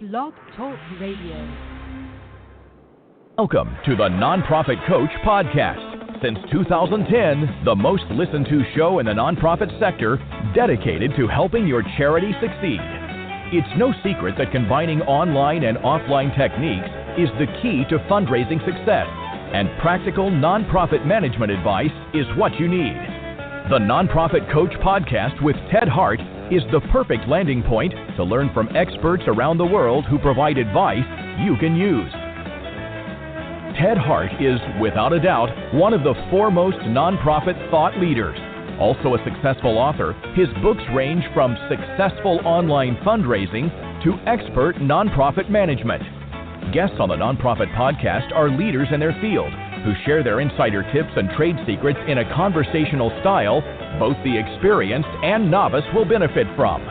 Blog Talk Radio. Welcome to the Nonprofit Coach Podcast. Since 2010, the most listened to show in the nonprofit sector dedicated to helping your charity succeed. It's no secret that combining online and offline techniques is the key to fundraising success, and practical nonprofit management advice is what you need. The Nonprofit Coach Podcast with Ted Hart is the perfect landing point to learn from experts around the world who provide advice you can use. Ted Hart is, without a doubt, one of the foremost nonprofit thought leaders. Also a successful author, his books range from successful online fundraising to expert nonprofit management. Guests on the Nonprofit Podcast are leaders in their field who share their insider tips and trade secrets in a conversational style both the experienced and novice will benefit from.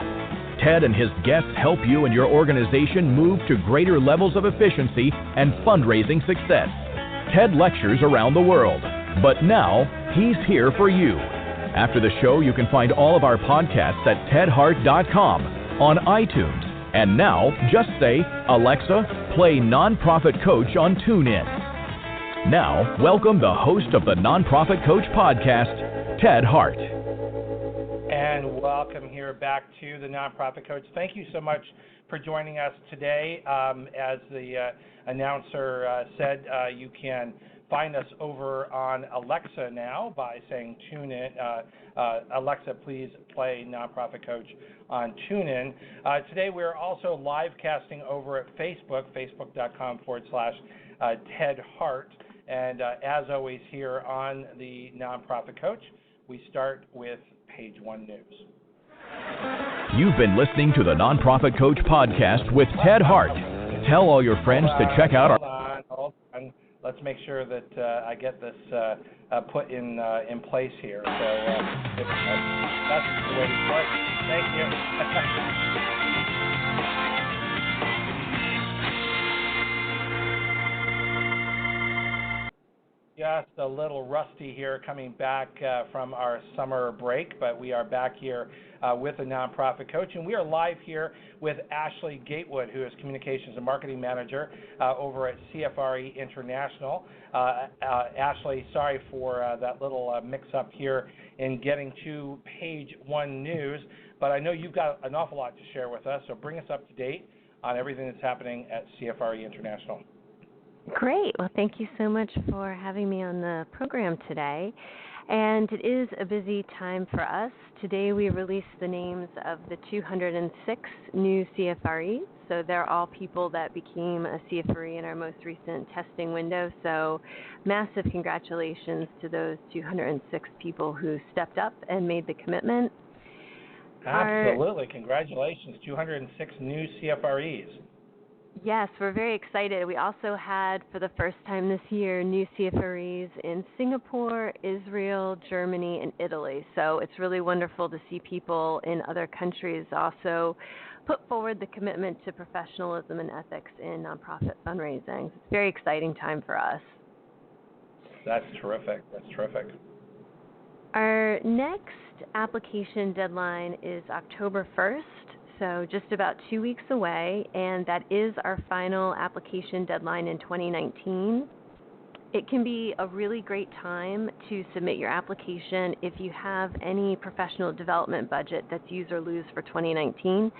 Ted and his guests help you and your organization move to greater levels of efficiency and fundraising success. Ted lectures around the world, but now he's here for you. After the show, you can find all of our podcasts at tedhart.com, on iTunes, and now just say, Alexa, play Nonprofit Coach on TuneIn. Now, welcome the host of the Nonprofit Coach Podcast, Ted Hart. And welcome here back to the Nonprofit Coach. Thank you so much for joining us today. As the announcer said, you can find us over on Alexa now by saying tune in. Alexa, please play Nonprofit Coach on TuneIn. Today we're also live casting over at Facebook, facebook.com/Ted Hart. And as always here on the Nonprofit Coach, we start with Page 1 News. You've been listening to the Nonprofit Coach Podcast with Ted Hart. Tell all your friends to check out our... Hold on. Let's make sure that I get this put in place here. So that's the way to start. Thank you. Just a little rusty here coming back from our summer break, but we are back here with the Nonprofit Coach, and we are live here with Ashley Gatewood, who is Communications and Marketing Manager over at CFRE International. Ashley, sorry for that little mix-up here in getting to Page 1 News, but I know you've got an awful lot to share with us, so bring us up to date on everything that's happening at CFRE International. Great. Well, thank you so much for having me on the program today. And it is a busy time for us. Today we released the names of the 206 new CFREs. So they're all people that became a CFRE in our most recent testing window. So massive congratulations to those 206 people who stepped up and made the commitment. Absolutely. Congratulations. 206 new CFREs. Yes, we're very excited. We also had, for the first time this year, new CFREs in Singapore, Israel, Germany, and Italy. So it's really wonderful to see people in other countries also put forward the commitment to professionalism and ethics in nonprofit fundraising. It's a very exciting time for us. That's terrific. That's terrific. Our next application deadline is October 1st. So just about 2 weeks away, and that is our final application deadline in 2019. It can be a really great time to submit your application if you have any professional development budget that's use or lose for 2019.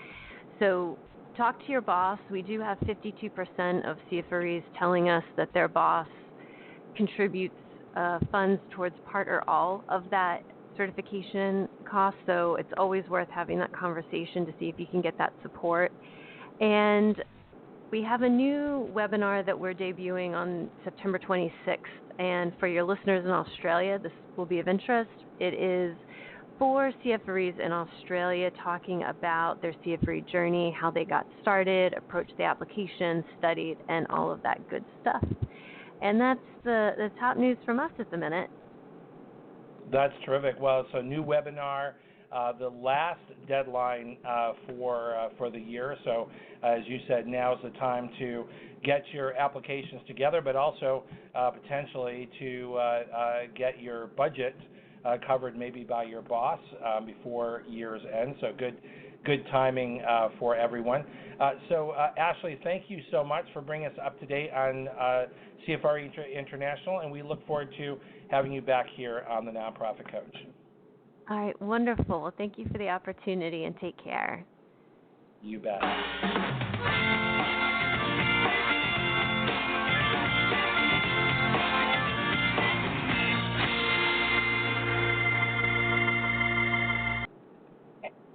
So talk to your boss. We do have 52% of CFREs telling us that their boss contributes funds towards part or all of that certification cost, so it's always worth having that conversation to see if you can get that support. And we have a new webinar that we're debuting on September 26th, and for your listeners in Australia, this will be of interest. It is for CFREs in Australia talking about their CFRE journey, how they got started, approached the application, studied, and all of that good stuff. And that's the top news from us at the minute. That's terrific. Well, it's a new webinar, the last deadline for the year. So, as you said, now is the time to get your applications together, but also potentially to get your budget covered maybe by your boss before year's end. So, good timing for everyone. So Ashley, thank you so much for bringing us up to date on CFRE International, and we look forward to having you back here on the Nonprofit Coach. All right, wonderful. Thank you for the opportunity, and take care. You bet.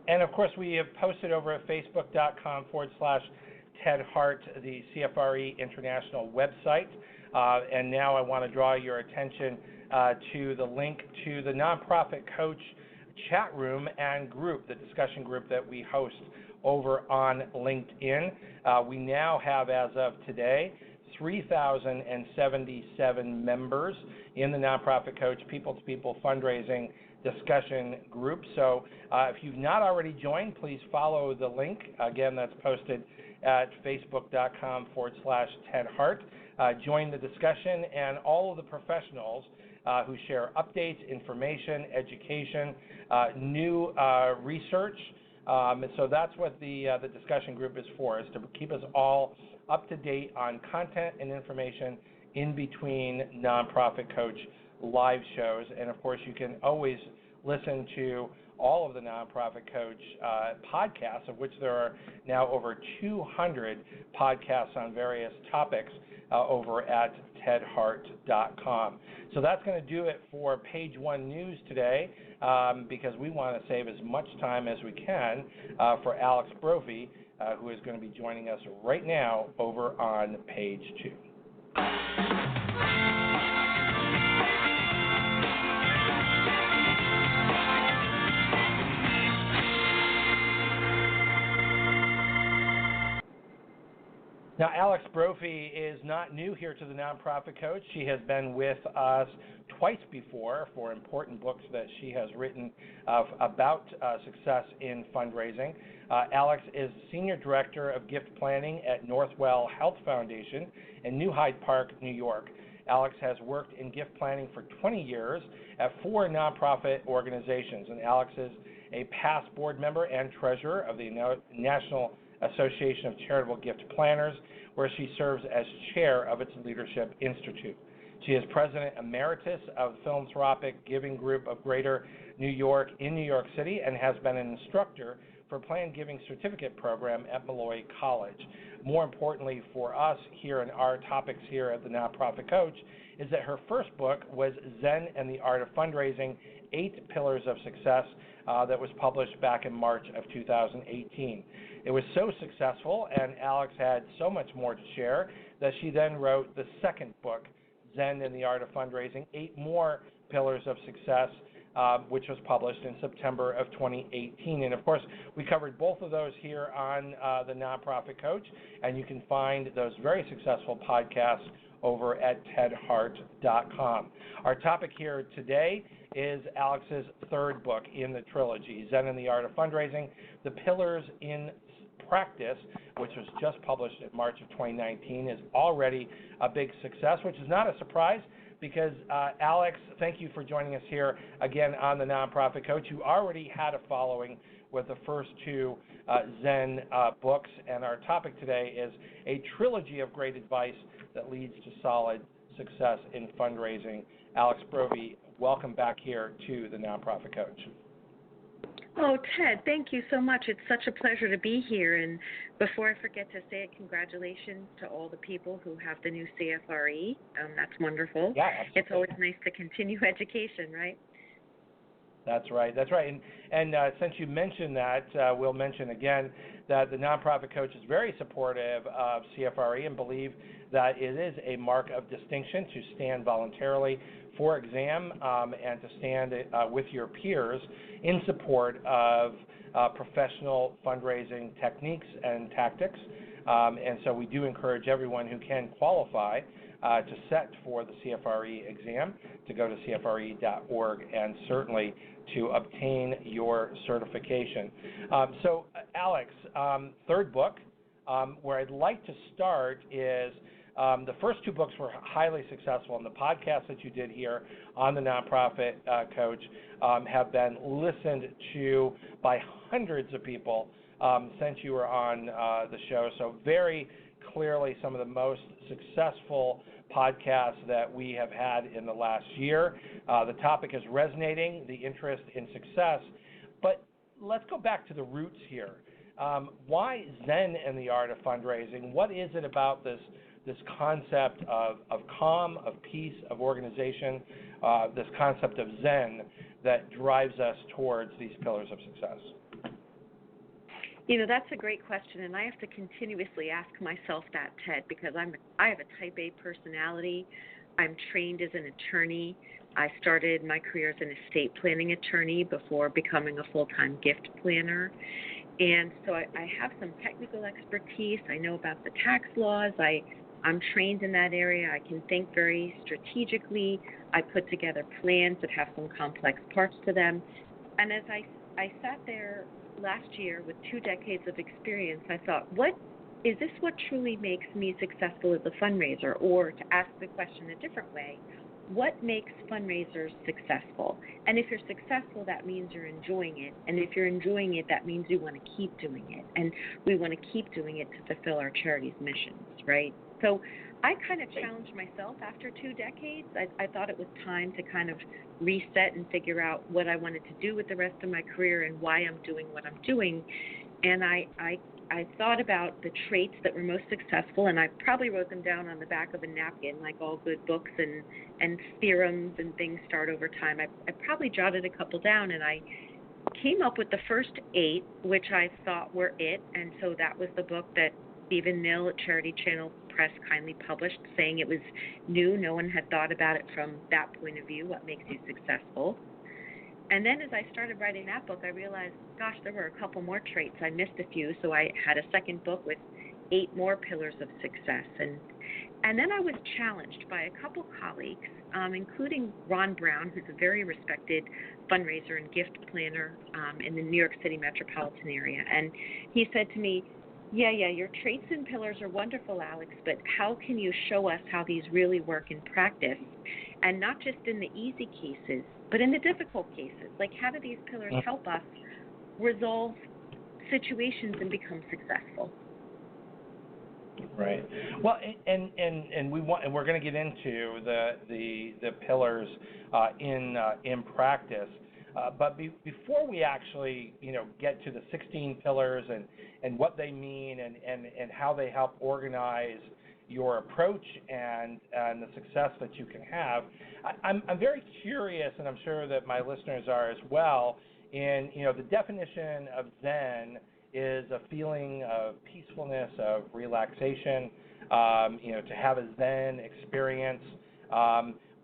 And of course, we have posted over at facebook.com/Ted Hart, the CFRE International website. And now I want to draw your attention to the link to the Nonprofit Coach chat room and group, the discussion group that we host over on LinkedIn. We now have, as of today, 3,077 members in the Nonprofit Coach People-to-People Fundraising discussion group. So if you've not already joined, please follow the link. Again, that's posted at facebook.com/Ted Hart. Join the discussion, and all of the professionals who share updates, information, education, new research. So that's what the discussion group is for, is to keep us all up to date on content and information in between Nonprofit Coach live shows. And of course, you can always listen to all of the Nonprofit Coach podcasts, of which there are now over 200 podcasts on various topics over at tedhart.com. So that's going to do it for Page One News today, because we want to save as much time as we can for Alex Brovey, who is going to be joining us right now over on Page Two. Now, Alex Brovey is not new here to the Nonprofit Coach. She has been with us twice before for important books that she has written about success in fundraising. Alex is Senior Director of Gift Planning at Northwell Health Foundation in New Hyde Park, New York. Alex has worked in gift planning for 20 years at 4 nonprofit organizations, and Alex is a past board member and treasurer of the National Association of Charitable Gift Planners, where she serves as chair of its Leadership Institute. She is President Emeritus of the Philanthropic Giving Group of Greater New York in New York City, and has been an instructor for Planned Giving Certificate Program at Molloy College. More importantly for us here in our topics here at the Nonprofit Coach is that her first book was Zen and the Art of Fundraising, 8 Pillars of Success, that was published back in March of 2018. It was so successful, and Alex had so much more to share, that she then wrote the second book, Zen and the Art of Fundraising, 8 More Pillars of Success, which was published in September of 2018. And of course, we covered both of those here on the Nonprofit Coach, and you can find those very successful podcasts over at tedhart.com. Our topic here today is Alex's third book in the trilogy, Zen and the Art of Fundraising, The Pillars in Practice, which was just published in March of 2019, is already a big success, which is not a surprise because, Alex, thank you for joining us here again on the Nonprofit Coach. You already had a following with the first 2 Zen books, and our topic today is a trilogy of great advice that leads to solid success in fundraising. Alex Brovey, welcome back here to the Nonprofit Coach. Oh, Ted, thank you so much. It's such a pleasure to be here. And before I forget to say it, congratulations to all the people who have the new CFRE. That's wonderful. Yeah, absolutely. It's always nice to continue education, right? That's right. That's right. And since you mentioned that, we'll mention again that the Nonprofit Coach is very supportive of CFRE and believe that it is a mark of distinction to stand voluntarily for exam and to stand with your peers in support of professional fundraising techniques and tactics. And so we do encourage everyone who can qualify to set for the CFRE exam to go to CFRE.org and certainly to obtain your certification. So, Alex, third book, where I'd like to start is The first 2 books were highly successful, and the podcasts that you did here on the Nonprofit Coach have been listened to by hundreds of people since you were on the show. So very clearly some of the most successful podcasts that we have had in the last year. The topic is resonating, the interest in success. But let's go back to the roots here. Why Zen and the art of fundraising? What is it about this concept of calm, of peace, of organization, this concept of Zen that drives us towards these pillars of success? You know, that's a great question, and I have to continuously ask myself that, Ted, because I have a type A personality. I'm trained as an attorney. I started my career as an estate planning attorney before becoming a full-time gift planner. And so I have some technical expertise. I know about the tax laws. I'm trained in that area. I can think very strategically. I put together plans that have some complex parts to them. And as I sat there last year with 2 decades of experience, I thought, what is this what truly makes me successful as a fundraiser? Or to ask the question a different way, what makes fundraisers successful? And if you're successful, that means you're enjoying it. And if you're enjoying it, that means you want to keep doing it. And we want to keep doing it to fulfill our charity's missions, right? So I kind of challenged myself after 2 decades. I thought it was time to kind of reset and figure out what I wanted to do with the rest of my career and why I'm doing what I'm doing. And I thought about the traits that were most successful, and I probably wrote them down on the back of a napkin, like all good books and theorems and things start over time. I probably jotted a couple down, and I came up with the first 8, which I thought were it. And so that was the book that Stephen Mill at Charity Channel Press kindly published, saying it was new. No one had thought about it from that point of view, what makes you successful. And then as I started writing that book, I realized, gosh, there were a couple more traits. I missed a few, so I had a second book with 8 more pillars of success. And then I was challenged by a couple colleagues, including Ron Brown, who's a very respected fundraiser and gift planner in the New York City metropolitan area. And he said to me, yeah, your traits and pillars are wonderful, Alex, but how can you show us how these really work in practice? And not just in the easy cases, but in the difficult cases. Like, how do these pillars help us resolve situations and become successful? Right. Well, and we're going to get into the pillars in practice. But before we actually, get to the 16 pillars and what they mean and how they help organize your approach and the success that you can have, I'm very curious, and I'm sure that my listeners are as well, in, the definition of Zen is a feeling of peacefulness, of relaxation, to have a Zen experience.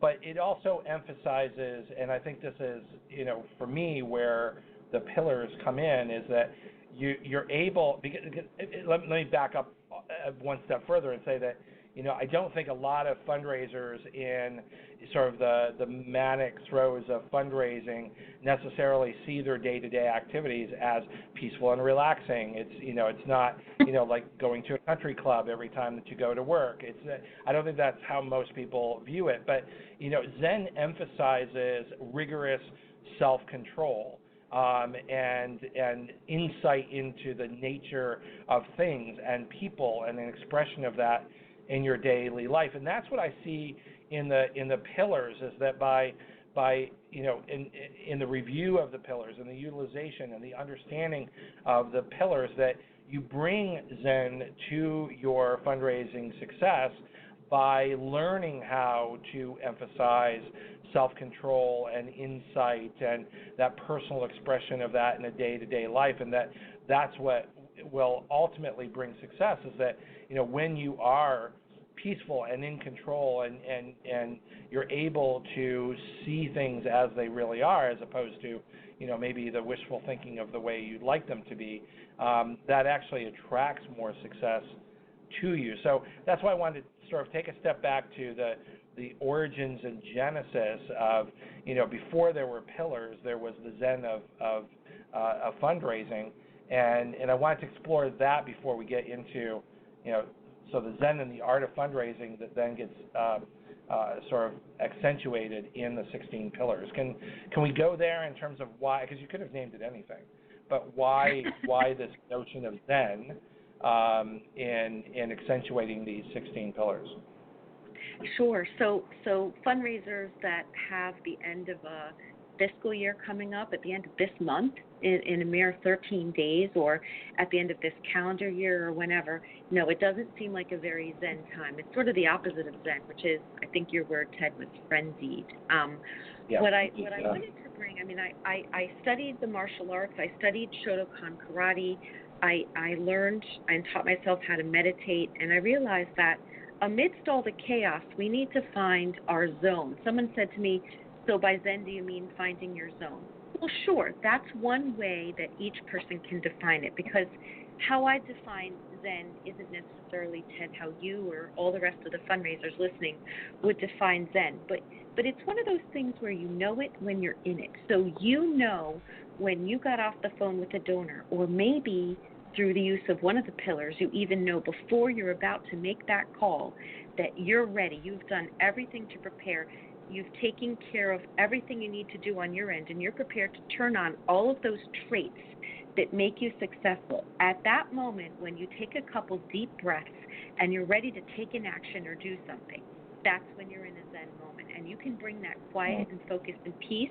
But it also emphasizes, and I think this is, for me, where the pillars come in, is that you're able, let me back up one step further and say that, I don't think a lot of fundraisers in sort of the manic throes of fundraising necessarily see their day-to-day activities as peaceful and relaxing. It's not, like going to a country club every time that you go to work. I don't think that's how most people view it. But, Zen emphasizes rigorous self-control and insight into the nature of things and people and an expression of that in your daily life. And that's what I see in the pillars, is that by in the review of the pillars and the utilization and the understanding of the pillars, that you bring Zen to your fundraising success by learning how to emphasize self-control and insight and that personal expression of that in a day-to-day life. And that's what will ultimately bring success, is that, when you are peaceful and in control and you're able to see things as they really are, as opposed to, maybe the wishful thinking of the way you'd like them to be, that actually attracts more success to you. So that's why I wanted to sort of take a step back to the origins and genesis of, before there were pillars, there was the Zen of fundraising, and I wanted to explore that before we get into, so the Zen and the art of fundraising that then gets sort of accentuated in the 16 pillars. Can we go there in terms of why? Because you could have named it anything, but why this notion of Zen in accentuating these 16 pillars? Sure. So fundraisers that have the end of a fiscal year coming up at the end of this month in a mere 13 days or at the end of this calendar year or whenever, no, it doesn't seem like a very Zen time. It's sort of the opposite of Zen, which is, I think your word, Ted, was frenzied. What I wanted to bring, I mean, I studied the martial arts. I studied Shotokan karate. I learned and taught myself how to meditate, and I realized that amidst all the chaos, we need to find our zone. Someone said to me, so by Zen, do you mean finding your zone? Well, sure. That's one way that each person can define it, because how I define Zen isn't necessarily, Ted, how you or all the rest of the fundraisers listening would define Zen. But it's one of those things where you know it when you're in it. So you know when you got off the phone with a donor, or maybe through the use of one of the pillars, you even know before you're about to make that call that you're ready. You've done everything to prepare. You've taken care of everything you need to do on your end, and you're prepared to turn on all of those traits that make you successful. At that moment, when you take a couple deep breaths and you're ready to take an action or do something, that's when you're in a Zen moment. And you can bring that quiet and focus and peace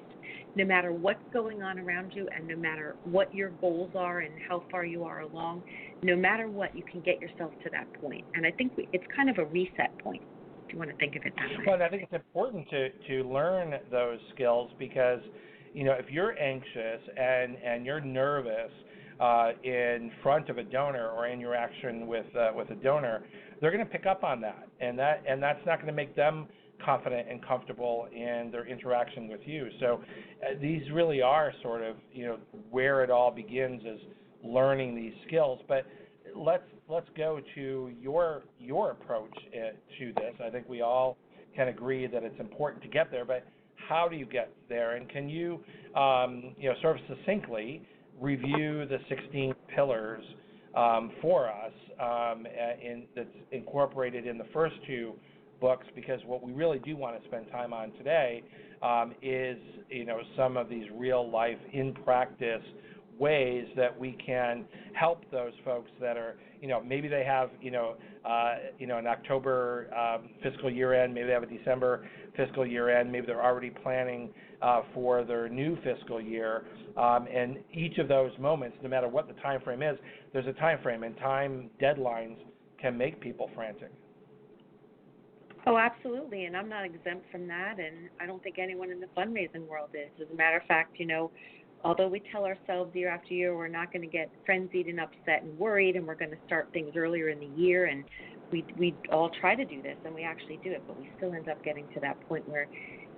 no matter what's going on around you, and no matter what your goals are and how far you are along. No matter what, you can get yourself to that point. And I think it's kind of a reset point, if you want to think of it that way. Well, I think it's important to learn those skills, because, you know, if you're anxious and you're nervous in front of a donor or in your action with a donor, they're going to pick up on that, and that's not going to make them confident and comfortable in their interaction with you. So these really are sort of, you know, where it all begins, is learning these skills. But let's go to your approach to this. I think we all can agree that it's important to get there, but how do you get there? And can you, sort of succinctly review the 16 pillars for us that's incorporated in the first two books? Because what we really do want to spend time on today is, you know, some of these real life in practice ways that we can help those folks that are, you know, maybe they have, an October fiscal year end, maybe they have a December fiscal year end, maybe they're already planning for their new fiscal year, and each of those moments, no matter what the time frame is, there's a time frame, and time deadlines can make people frantic. Oh, absolutely, and I'm not exempt from that, and I don't think anyone in the fundraising world is. As a matter of fact, you know, although we tell ourselves year after year we're not going to get frenzied and upset and worried, and we're going to start things earlier in the year, and we all try to do this, and we actually do it, but we still end up getting to that point where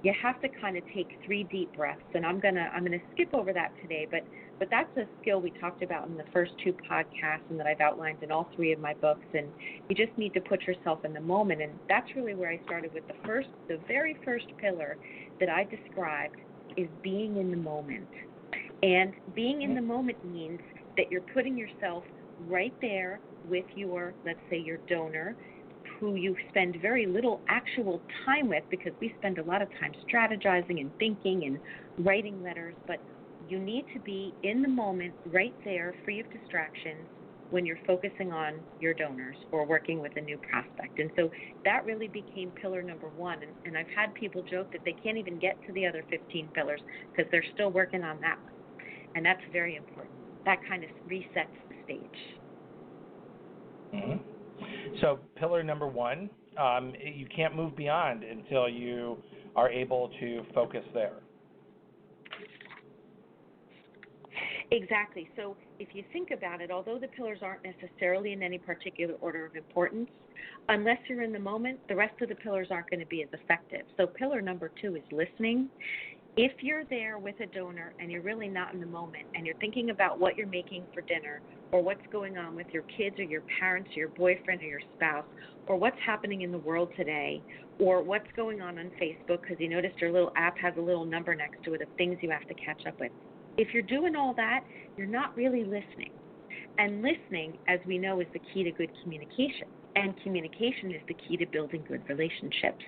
you have to kind of take 3 deep breaths, and I'm gonna skip over that today, but that's a skill we talked about in the first 2 podcasts and that I've outlined in all 3 of my books, and you just need to put yourself in the moment, and that's really where I started with the very first pillar that I described is being in the moment. And being in the moment means that you're putting yourself right there with your, let's say, your donor, who you spend very little actual time with, because we spend a lot of time strategizing and thinking and writing letters, but you need to be in the moment right there, free of distractions, when you're focusing on your donors or working with a new prospect. And so that really became pillar number 1. And I've had people joke that they can't even get to the other 15 pillars because they're still working on that one. And that's very important. That kind of resets the stage. Mm-hmm. So pillar number 1, you can't move beyond until you are able to focus there. Exactly. So if you think about it, although the pillars aren't necessarily in any particular order of importance, unless you're in the moment, the rest of the pillars aren't going to be as effective. So pillar number 2 is listening. If you're there with a donor and you're really not in the moment, and you're thinking about what you're making for dinner, or what's going on with your kids or your parents or your boyfriend or your spouse, or what's happening in the world today, or what's going on Facebook, because you noticed your little app has a little number next to it of things you have to catch up with. If you're doing all that, you're not really listening. And listening, as we know, is the key to good communication. And communication is the key to building good relationships.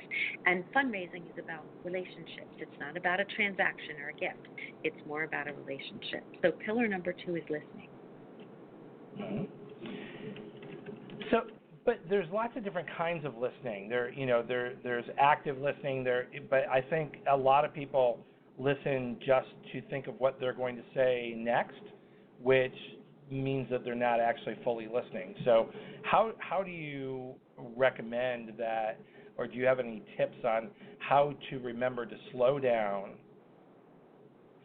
And fundraising is about relationships. It's not about a transaction or a gift. It's more about a relationship. So pillar number 2 is listening. Mm-hmm. So, but there's lots of different kinds of listening. There's active listening. But I think a lot of people listen just to think of what they're going to say next, which means that they're not actually fully listening. So how do you recommend that, or do you have any tips on how to remember to slow down,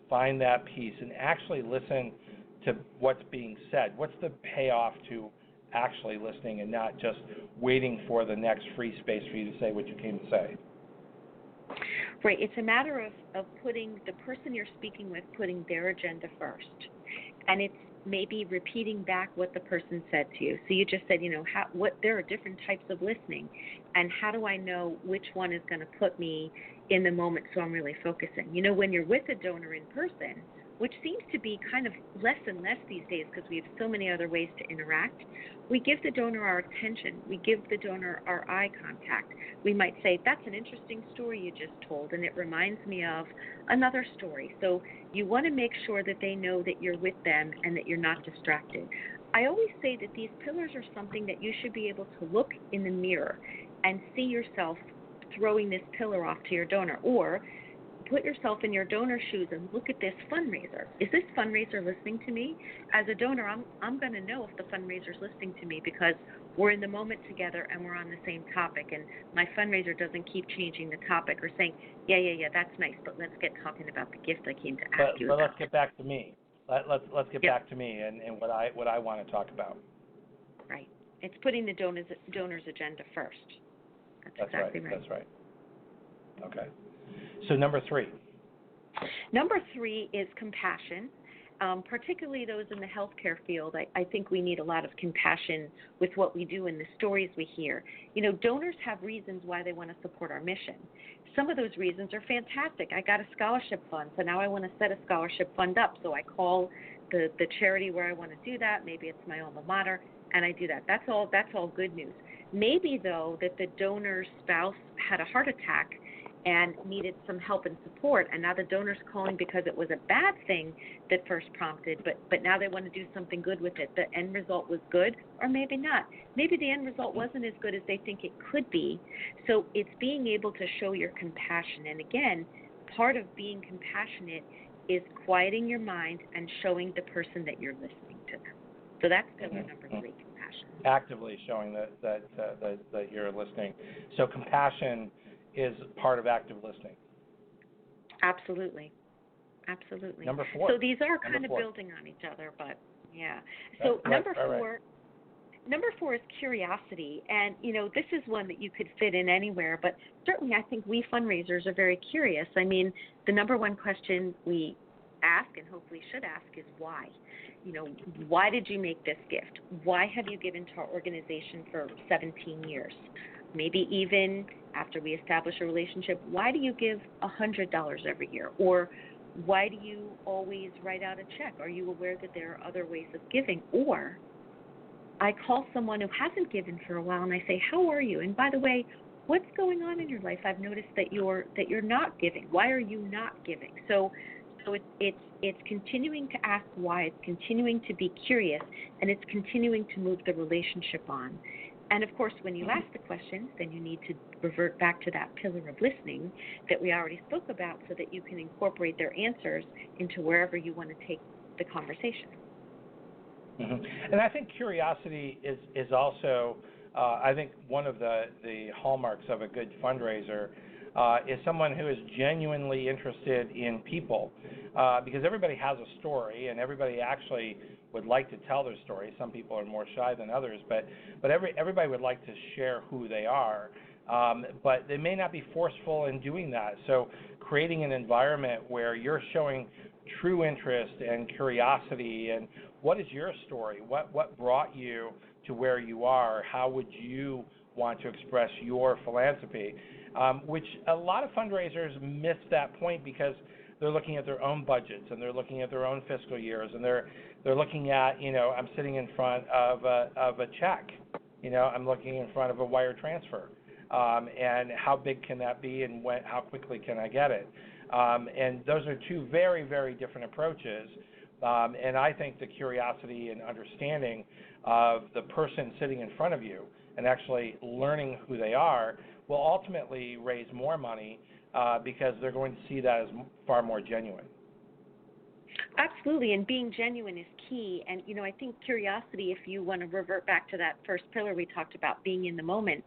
find that piece, and actually listen to what's being said? What's the payoff to actually listening and not just waiting for the next free space for you to say what you came to say? Right. It's a matter of putting the person you're speaking with, putting their agenda first. And it's maybe repeating back what the person said to you. So you just said, there are different types of listening, and how do I know which one is going to put me in the moment so I'm really focusing? When you're with a donor in person, which seems to be kind of less and less these days because we have so many other ways to interact, we give the donor our attention. We give the donor our eye contact. We might say, that's an interesting story you just told, and it reminds me of another story. So you want to make sure that they know that you're with them and that you're not distracted. I always say that these pillars are something that you should be able to look in the mirror and see yourself throwing this pillar off to your donor, or put yourself in your donor's shoes and look at this fundraiser. Is this fundraiser listening to me? As a donor, I'm going to know if the fundraiser's listening to me because we're in the moment together and we're on the same topic, and my fundraiser doesn't keep changing the topic or saying, yeah, that's nice, but let's get talking about the gift I came to ask you about. But let's get back to me. Let's get back to me and what I want to talk about. Right. It's putting the donor's agenda first. That's exactly right. That's right. Okay. So number 3. Number 3 is compassion, particularly those in the healthcare field. I think we need a lot of compassion with what we do and the stories we hear. Donors have reasons why they want to support our mission. Some of those reasons are fantastic. I got a scholarship fund, so now I want to set a scholarship fund up. So I call the charity where I want to do that. Maybe it's my alma mater, and I do that. That's all good news. Maybe, though, that the donor's spouse had a heart attack and needed some help and support, and now the donor's calling because it was a bad thing that first prompted, but now they want to do something good with it. The end result was good, or maybe not. Maybe the end result wasn't as good as they think it could be. So it's being able to show your compassion. And again, part of being compassionate is quieting your mind and showing the person that you're listening to them. So that's pillar number 3, compassion. Actively showing that you're listening. So compassion is part of active listening. Absolutely. Number 4. So these are kind of building on each other, but yeah. So number 4 is curiosity, and this is one that you could fit in anywhere, but certainly I think we fundraisers are very curious. I mean, the number 1 question we ask and hopefully should ask is why. Why did you make this gift? Why have you given to our organization for 17 years? Maybe even after we establish a relationship, why do you give $100 every year? Or why do you always write out a check? Are you aware that there are other ways of giving? Or I call someone who hasn't given for a while and I say, how are you? And by the way, what's going on in your life? I've noticed that you're not giving. Why are you not giving? So it's continuing to ask why, it's continuing to be curious, and it's continuing to move the relationship on. And, of course, when you ask the questions, then you need to revert back to that pillar of listening that we already spoke about so that you can incorporate their answers into wherever you want to take the conversation. Mm-hmm. And I think curiosity is also, I think, one of the hallmarks of a good fundraiser is someone who is genuinely interested in people, because everybody has a story and everybody actually would like to tell their story. Some people are more shy than others, but everybody would like to share who they are, but they may not be forceful in doing that. So creating an environment where you're showing true interest and curiosity and what is your story? What brought you to where you are? How would you want to express your philanthropy? Which a lot of fundraisers miss that point because they're looking at their own budgets, and they're looking at their own fiscal years, and they're looking at, I'm sitting in front of a check, I'm looking in front of a wire transfer, and how big can that be, and how quickly can I get it? And those are two very, very different approaches. And I think the curiosity and understanding of the person sitting in front of you and actually learning who they are will ultimately raise more money because they're going to see that as far more genuine. Absolutely, and being genuine is key. And, I think curiosity, if you want to revert back to that first pillar we talked about, being in the moment,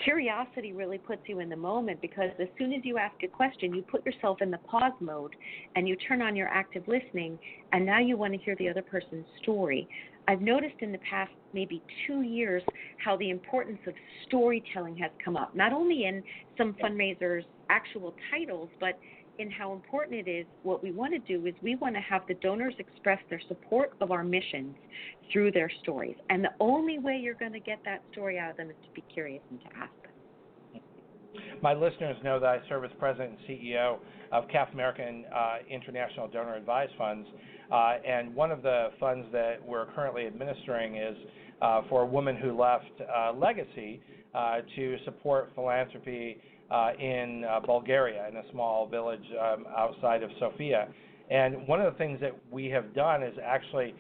curiosity really puts you in the moment, because as soon as you ask a question, you put yourself in the pause mode and you turn on your active listening, and now you want to hear the other person's story. I've noticed in the past maybe 2 years how the importance of storytelling has come up, not only in some fundraisers' actual titles, but in how important it is. What we want to do is we want to have the donors express their support of our missions through their stories. And the only way you're going to get that story out of them is to be curious and to ask them. My listeners know that I serve as president and CEO of CAF American International Donor Advised Funds. And one of the funds that we're currently administering is for a woman who left legacy to support philanthropy in Bulgaria, in a small village outside of Sofia. And one of the things that we have done is actually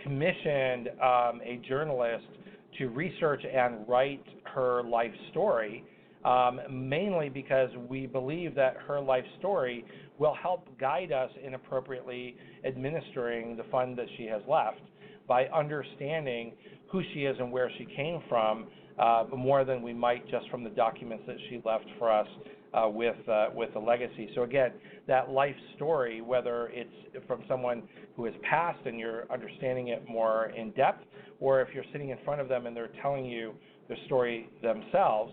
commissioned a journalist to research and write her life story, mainly because we believe that her life story will help guide us in appropriately administering the fund that she has left by understanding who she is and where she came from, more than we might just from the documents that she left for us with the legacy. So again, that life story, whether it's from someone who has passed and you're understanding it more in depth, or if you're sitting in front of them and they're telling you their story themselves,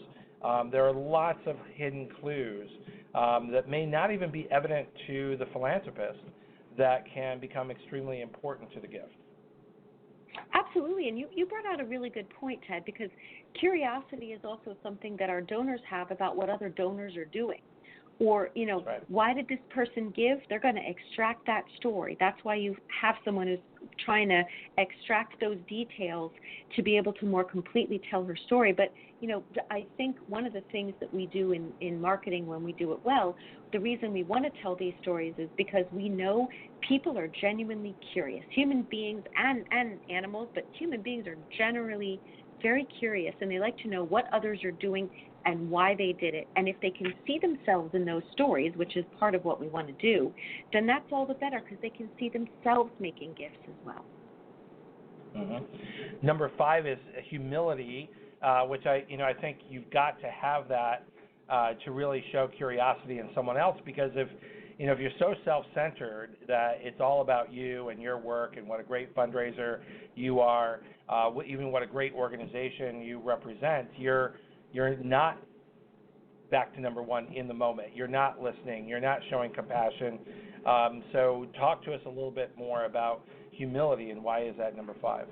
there are lots of hidden clues that may not even be evident to the philanthropist that can become extremely important to the gift. Absolutely, and you brought out a really good point, Ted, because curiosity is also something that our donors have about what other donors are doing. Or, Right. Why did this person give? They're going to extract that story. That's why you have someone who's trying to extract those details to be able to more completely tell her story. But, I think one of the things that we do in marketing when we do it well, the reason we want to tell these stories is because we know people are genuinely curious. Human beings and animals, but human beings are generally very curious, and they like to know what others are doing and why they did it. And if they can see themselves in those stories, which is part of what we want to do, then that's all the better, because they can see themselves making gifts as well. Mm-hmm. Number 5 is humility, which I think you've got to have that to really show curiosity in someone else, because if you're so self-centered that it's all about you and your work and what a great fundraiser you are, even what a great organization you represent, you're not, back to number 1, in the moment. You're not listening. You're not showing compassion. So talk to us a little bit more about humility, and why is that number 5?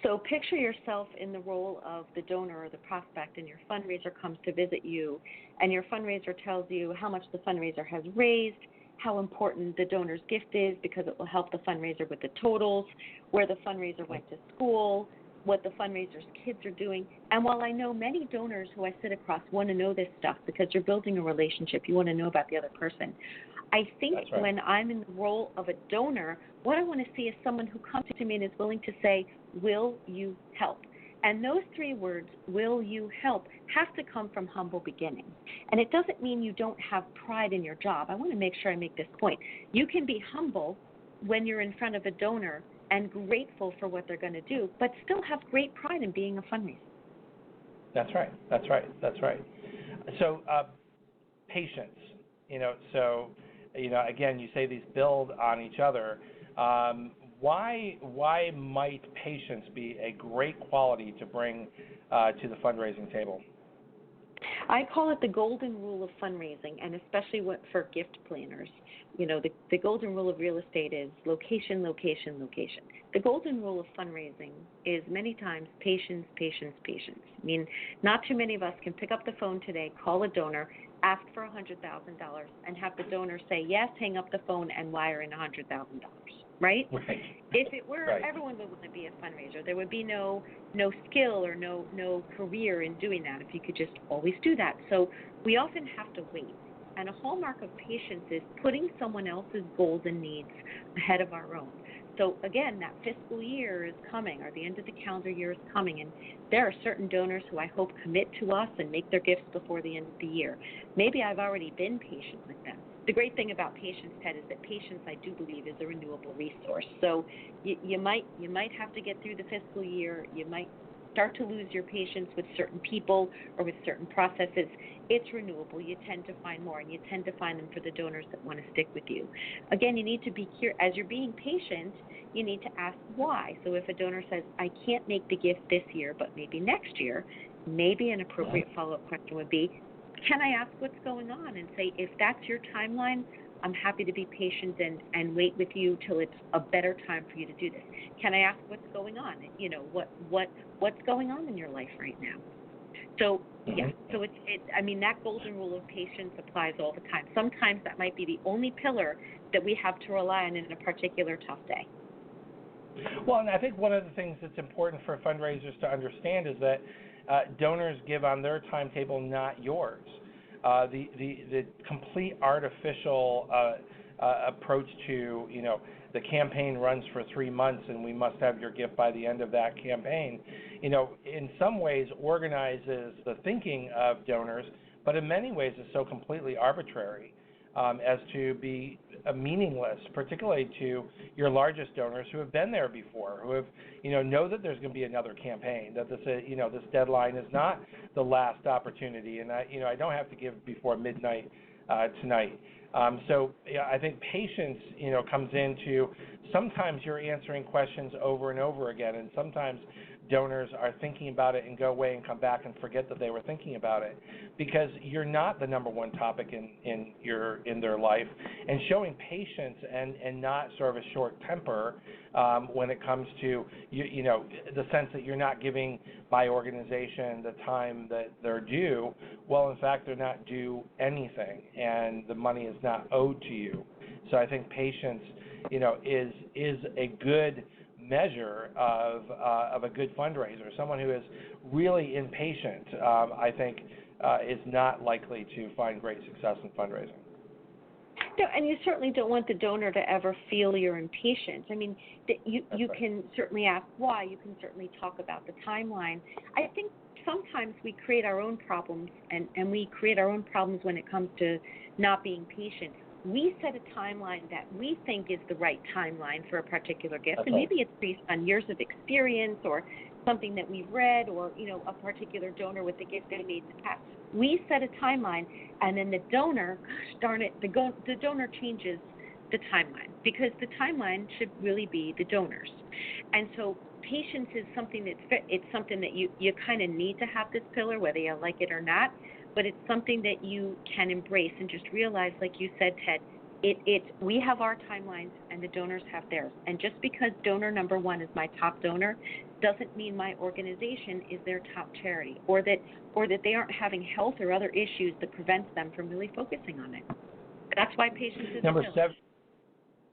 So picture yourself in the role of the donor or the prospect, and your fundraiser comes to visit you, and your fundraiser tells you how much the fundraiser has raised, how important the donor's gift is because it will help the fundraiser with the totals, where the fundraiser went to school, what the fundraiser's kids are doing. And while I know many donors who I sit across want to know this stuff because you're building a relationship, you want to know about the other person, I think right. When I'm in the role of a donor, what I want to see is someone who comes to me and is willing to say, will you help? And those 3 words, will you help, have to come from humble beginnings. And it doesn't mean you don't have pride in your job. I want to make sure I make this point. You can be humble when you're in front of a donor and grateful for what they're going to do, but still have great pride in being a fundraiser. That's right. So patience, again, you say these build on each other. Why might patience be a great quality to bring to the fundraising table? I call it the golden rule of fundraising, and especially for gift planners. The golden rule of real estate is location, location, location. The golden rule of fundraising is many times patience, patience, patience. I mean, not too many of us can pick up the phone today, call a donor, ask for $100,000 and have the donor say yes, hang up the phone, and wire in $100,000, right? Right. If it were, Right. everyone would want to be a fundraiser. There would be no skill or no career in doing that if you could just always do that. So we often have to wait. And a hallmark of patience is putting someone else's goals and needs ahead of our own. So again, that fiscal year is coming, or the end of the calendar year is coming, and there are certain donors who I hope commit to us and make their gifts before the end of the year. Maybe I've already been patient with them. The great thing about patience, Ted, is that patience, I do believe, is a renewable resource. So you might have to get through the fiscal year. You might start to lose your patience with certain people or with certain processes. It's renewable. You tend to find more, and you tend to find them for the donors that want to stick with you. Again, you need to be curious. As you're being patient, you need to ask why. So if a donor says, I can't make the gift this year, but maybe next year, maybe an appropriate follow-up question would be, can I ask what's going on? And say, if that's your timeline, I'm happy to be patient and wait with you till it's a better time for you to do this. Can I ask what's going on? You know, what's going on in your life right now? So yeah, so it's I mean, that golden rule of patience applies all the time. Sometimes that might be the only pillar that we have to rely on in a particular tough day. Well, and I think one of the things that's important for fundraisers to understand is that donors give on their timetable, not yours. The complete artificial approach to, you know, the campaign runs for 3 months and we must have your gift by the end of that campaign, you know, in some ways organizes the thinking of donors, but in many ways is so completely arbitrary as to be meaningless, particularly to your largest donors who have been there before, who have, you know that there's going to be another campaign, that this, you know, this deadline is not the last opportunity, and I don't have to give before midnight tonight. So yeah, I think patience, you know, comes into sometimes you're answering questions over and over again, and sometimes donors are thinking about it and go away and come back and forget that they were thinking about it, because you're not the number one topic in their life. And showing patience and not sort of a short temper when it comes to you know, the sense that you're not giving my organization the time that they're due. Well, in fact, they're not due anything, and the money is not owed to you. So I think patience, you know, is a good measure of a good fundraiser. Someone who is really impatient, I think, is not likely to find great success in fundraising. No, and you certainly don't want the donor to ever feel you're impatient. I mean, you right. Can certainly ask why. You can certainly talk about the timeline. I think sometimes we create our own problems, and we create our own problems when it comes to not being patient. We set a timeline that we think is the right timeline for a particular gift, and maybe it's based on years of experience or something that we've read, or, you know, a particular donor with the gift they made in the past. We set a timeline, and then the donor, gosh darn it, the donor changes the timeline, because the timeline should really be the donors. And so patience is something it's something that you kind of need to have this pillar, whether you like it or not. But it's something that you can embrace and just realize, like you said, Ted, we have our timelines and the donors have theirs. And just because donor number one is my top donor doesn't mean my organization is their top charity, or that they aren't having health or other issues that prevents them from really focusing on it. That's why patience is number 7.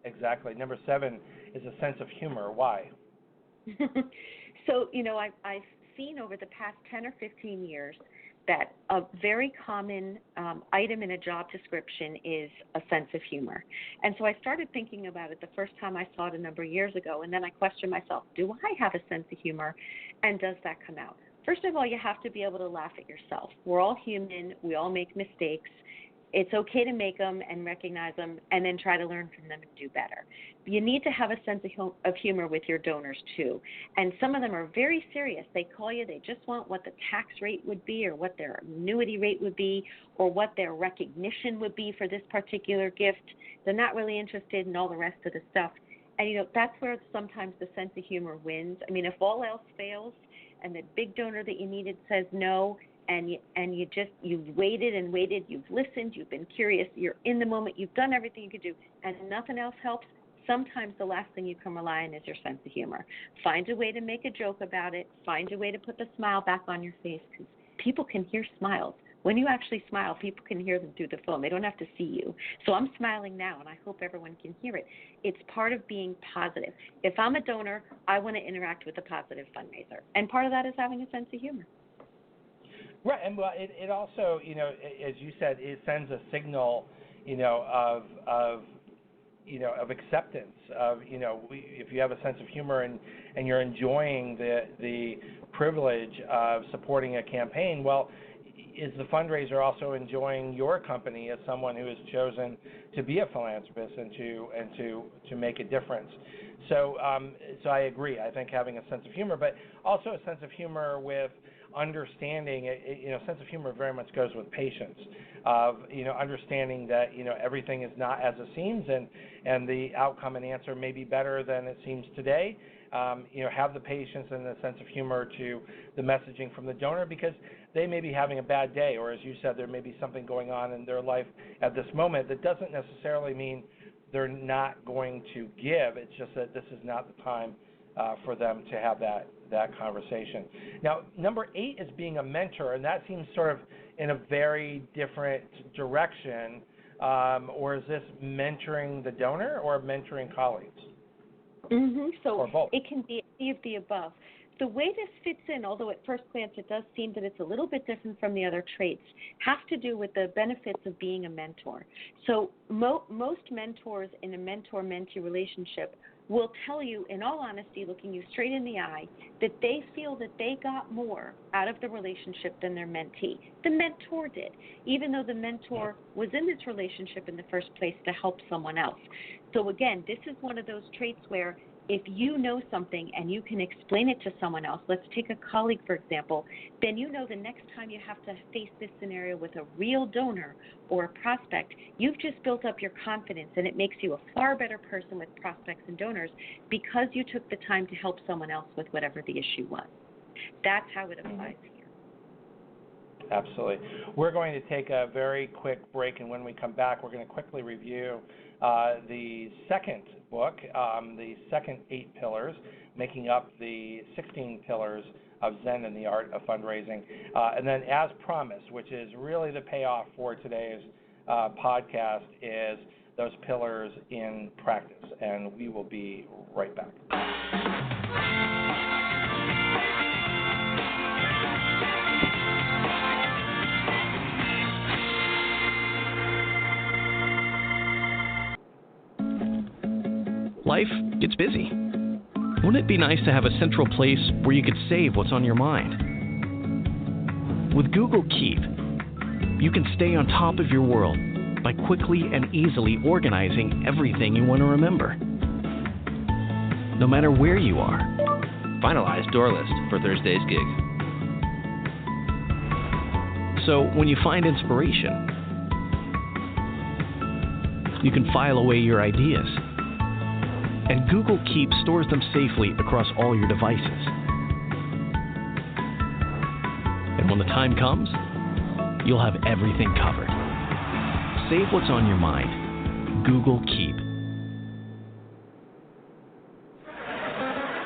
Exactly. Number 7 is a sense of humor. Why? So, you know, I've seen over the past 10 or 15 years that a very common item in a job description is a sense of humor. And so I started thinking about it the first time I saw it a number of years ago, and then I questioned myself, do I have a sense of humor, and does that come out? First of all, you have to be able to laugh at yourself. We're all human. We all make mistakes. It's okay to make them and recognize them and then try to learn from them and do better. You need to have a sense of humor with your donors, too. And some of them are very serious. They call you. They just want what the tax rate would be, or what their annuity rate would be, or what their recognition would be for this particular gift. They're not really interested in all the rest of the stuff. And, you know, that's where sometimes the sense of humor wins. I mean, if all else fails and the big donor that you needed says no, and you've waited and waited, you've listened, you've been curious, you're in the moment, you've done everything you could do, and nothing else helps, sometimes the last thing you can rely on is your sense of humor. Find a way to make a joke about it. Find a way to put the smile back on your face, because people can hear smiles. When you actually smile, people can hear them through the phone. They don't have to see you. So I'm smiling now, and I hope everyone can hear it. It's part of being positive. If I'm a donor, I want to interact with a positive fundraiser. And part of that is having a sense of humor. Right, and well, it also, as you said, it sends a signal, of acceptance of, if you have a sense of humor and you're enjoying the privilege of supporting a campaign, well, is the fundraiser also enjoying your company as someone who has chosen to be a philanthropist and to make a difference? So I agree. I think having a sense of humor, but also a sense of humor with understanding, sense of humor very much goes with patience, of, understanding that, everything is not as it seems, and the outcome and answer may be better than it seems today. Have the patience and the sense of humor to the messaging from the donor, because they may be having a bad day, or as you said, there may be something going on in their life at this moment that doesn't necessarily mean they're not going to give. It's just that this is not the time for them to have that conversation. Now, number 8 is being a mentor, and that seems sort of in a very different direction. Or is this mentoring the donor or mentoring colleagues? So or both? It can be any of the above. The way this fits in, although at first glance it does seem that it's a little bit different from the other traits, has to do with the benefits of being a mentor. So most mentors in a mentor-mentee relationship will tell you, in all honesty, looking you straight in the eye, that they feel that they got more out of the relationship than their mentee. The mentor did, even though the mentor was in this relationship in the first place to help someone else. So again, this is one of those traits where if you know something and you can explain it to someone else, let's take a colleague, for example, then the next time you have to face this scenario with a real donor or a prospect, you've just built up your confidence, and it makes you a far better person with prospects and donors because you took the time to help someone else with whatever the issue was. That's how it applies here. Absolutely. We're going to take a very quick break, and when we come back, we're going to quickly review the second book, the second 8 pillars, making up the 16 pillars of Zen and the Art of Fundraising. And then, as promised, which is really the payoff for today's podcast, is those pillars in practice. And we will be right back. Life gets busy. Wouldn't it be nice to have a central place where you could save what's on your mind? With Google Keep, you can stay on top of your world by quickly and easily organizing everything you want to remember. No matter where you are. Finalize door list for Thursday's gig. So when you find inspiration, you can file away your ideas. And Google Keep stores them safely across all your devices. And when the time comes, you'll have everything covered. Save what's on your mind. Google Keep.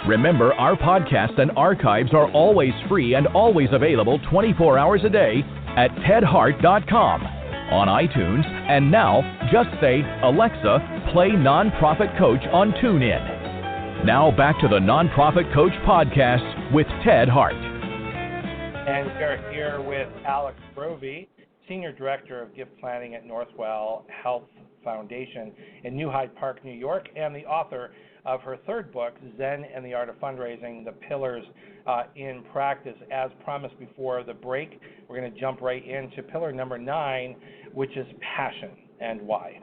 Remember, our podcasts and archives are always free and always available 24 hours a day at tedhart.com, on iTunes, and now just say, Alexa, play Nonprofit Coach on TuneIn. Now back to the Nonprofit Coach podcast with Ted Hart. And we're here with Alex Brovey, Senior Director of Gift Planning at Northwell Health Foundation in New Hyde Park, New York, and the author of her third book, Zen and the Art of Fundraising, The Pillars in Practice. As promised before the break, we're going to jump right into pillar number 9, which is passion and why.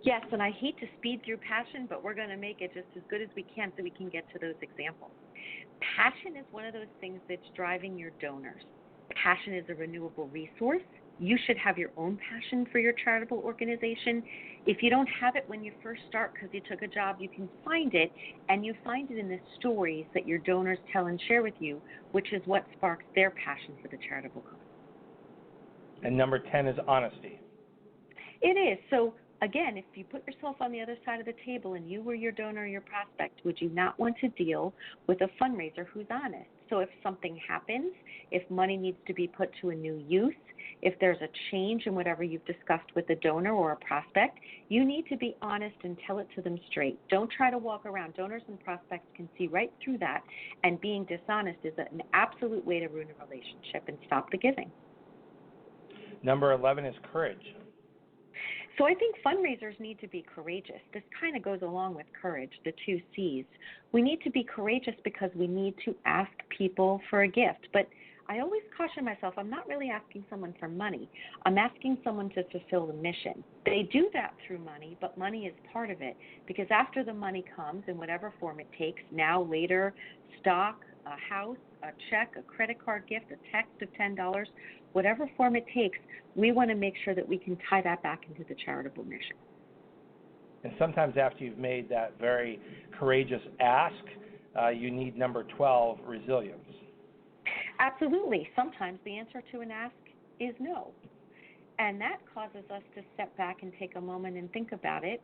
Yes, and I hate to speed through passion, but we're going to make it just as good as we can so we can get to those examples. Passion is one of those things that's driving your donors. Passion is a renewable resource. You should have your own passion for your charitable organization. If you don't have it when you first start because you took a job, you can find it, and you find it in the stories that your donors tell and share with you, which is what sparks their passion for the charitable cause. And number 10 is honesty. It is. So again, if you put yourself on the other side of the table and you were your donor or your prospect, would you not want to deal with a fundraiser who's honest? So if something happens, if money needs to be put to a new use, if there's a change in whatever you've discussed with a donor or a prospect, you need to be honest and tell it to them straight. Don't try to walk around. Donors and prospects can see right through that, and being dishonest is an absolute way to ruin a relationship and stop the giving. Number 11 is courage. So I think fundraisers need to be courageous. This kind of goes along with courage, the two C's. We need to be courageous because we need to ask people for a gift. But I always caution myself, I'm not really asking someone for money. I'm asking someone to fulfill the mission. They do that through money, but money is part of it, because after the money comes in whatever form it takes, now, later, stock, a house, a check, a credit card gift, a text of $10, whatever form it takes, we want to make sure that we can tie that back into the charitable mission. And sometimes after you've made that very courageous ask, you need number 12, resilience. Absolutely. Sometimes the answer to an ask is no. And that causes us to step back and take a moment and think about it.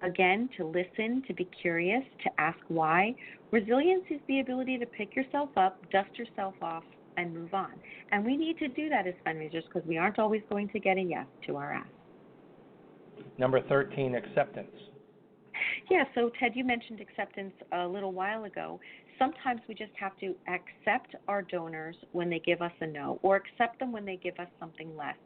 Again, to listen, to be curious, to ask why. Resilience is the ability to pick yourself up, dust yourself off, and move on. And we need to do that as fundraisers because we aren't always going to get a yes to our ask. Number 13, acceptance. Yeah, so Ted, you mentioned acceptance a little while ago. Sometimes we just have to accept our donors when they give us a no, or accept them when they give us something less,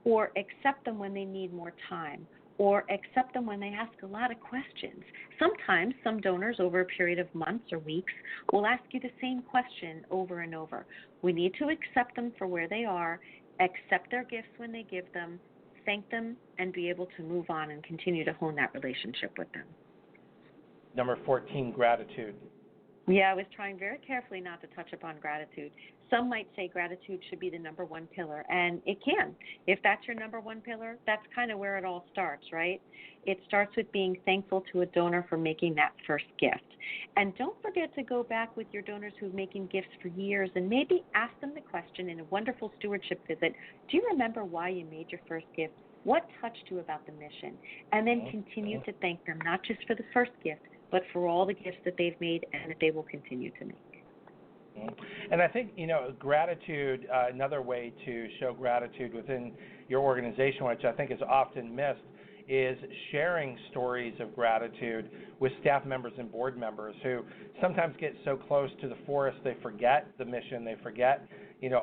or accept them when they need more time, or accept them when they ask a lot of questions. Sometimes some donors over a period of months or weeks will ask you the same question over and over. We need to accept them for where they are, accept their gifts when they give them, thank them, and be able to move on and continue to hone that relationship with them. Number 14, gratitude. Yeah, I was trying very carefully not to touch upon gratitude. Some might say gratitude should be the number one pillar, and it can. If that's your number one pillar, that's kind of where it all starts, right? It starts with being thankful to a donor for making that first gift. And don't forget to go back with your donors who've been making gifts for years and maybe ask them the question in a wonderful stewardship visit, do you remember why you made your first gift? What touched you about the mission? And then continue to thank them, not just for the first gift, but for all the gifts that they've made and that they will continue to make. And I think, gratitude, another way to show gratitude within your organization, which I think is often missed, is sharing stories of gratitude with staff members and board members who sometimes get so close to the forest they forget the mission, they forget,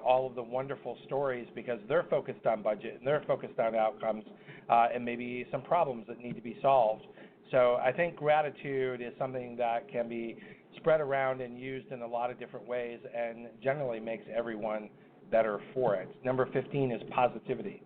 all of the wonderful stories because they're focused on budget and they're focused on outcomes and maybe some problems that need to be solved. So I think gratitude is something that can be spread around and used in a lot of different ways and generally makes everyone better for it. Number 15 is positivity.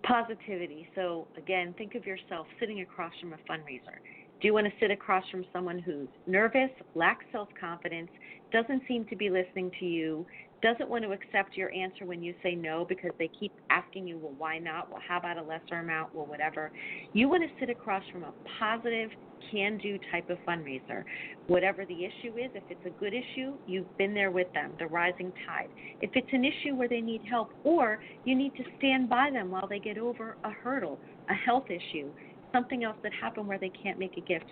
Positivity. So, again, think of yourself sitting across from a fundraiser. Do you want to sit across from someone who's nervous, lacks self-confidence, doesn't seem to be listening to you, doesn't want to accept your answer when you say no because they keep asking you, well, why not? Well, how about a lesser amount? Well, whatever. You want to sit across from a positive, can-do type of fundraiser. Whatever the issue is, if it's a good issue, you've been there with them, the rising tide. If it's an issue where they need help or you need to stand by them while they get over a hurdle, a health issue, something else that happened where they can't make a gift,